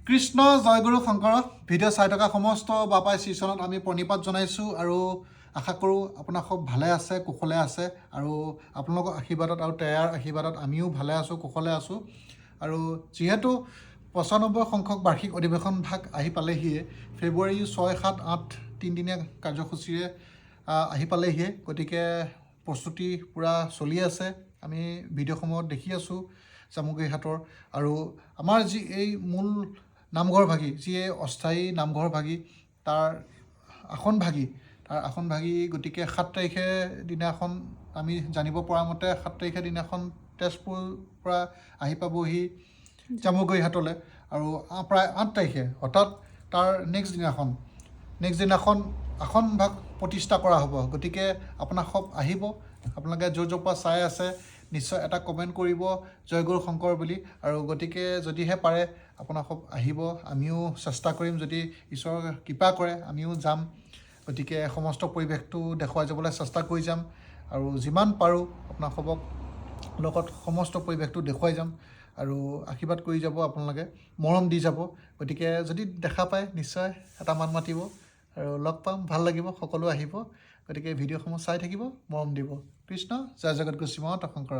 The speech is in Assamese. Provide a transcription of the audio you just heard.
কৃষ্ণ জয়গুৰু শংকৰ ভিডিঅ' চাই থকা সমস্ত বাপাই শ্ৰীচৰণত আমি প্ৰণিপাত জনাইছোঁ আৰু আশা কৰোঁ আপোনাক সব ভালে আছে কুশলে আছে আৰু আপোনালোকৰ আশীৰ্বাদত আৰু তেয়াৰ আশীৰ্বাদত আমিও ভালে আছোঁ কুশলে আছোঁ আৰু যিহেতু 95 সংখ্যক বাৰ্ষিক অধিৱেশন ভাগ আহি পালেহিয়ে ফেব্ৰুৱাৰী 6, 7, 8 তিনিদিনীয়া কাৰ্যসূচীৰে আহি পালেহিয়ে গতিকে প্ৰস্তুতি পূৰা চলি আছে আমি ভিডিঅ'সমূহত দেখি আছোঁ জামুগুৰিহাটৰ আৰু আমাৰ যি এই মূল নামঘৰ ভাগি যিয়ে অস্থায়ী নামঘৰ ভাগি তাৰ আসন ভাগি গতিকে 7 তাৰিখে দিনাখন আমি জানিব পৰা মতে 7 তাৰিখে দিনাখন তেজপুৰৰ পৰা আহি পাবহি জামুগুৰিহাটলৈ আৰু প্ৰায় 8 তাৰিখে অৰ্থাৎ তাৰ নেক্সট দিনাখন আসন ভাগ প্ৰতিষ্ঠা কৰা হ'ব গতিকে আপোনাক সব আহিব আপোনালোকে য'ৰ পৰা চাই আছে নিশ্চয় এটা কমেণ্ট কৰিব জয়গুৰু শংকৰ বুলি আৰু গতিকে যদিহে পাৰে আপোনাক সব আহিব আমিও চেষ্টা কৰিম যদি ঈশ্বৰৰ কৃপা কৰে আমিও যাম গতিকে সমস্ত পৰিৱেশটো দেখুৱাই যাবলৈ চেষ্টা কৰি যাম আৰু যিমান পাৰোঁ আপোনাক সবক লগত সমস্ত পৰিৱেশটো দেখুৱাই যাম আৰু আশীৰ্বাদ কৰি যাব আপোনালোকে মৰম দি যাব গতিকে যদি দেখা পায় নিশ্চয় এটা মান মাতিব আৰু লগ পাম ভাল লাগিব সকলো আহিব গতিকে ভিডিঅ'সমূহ চাই থাকিব মৰম দিব কৃষ্ণ জয় জগত গুৰু শ্ৰীমন্ত শংকৰ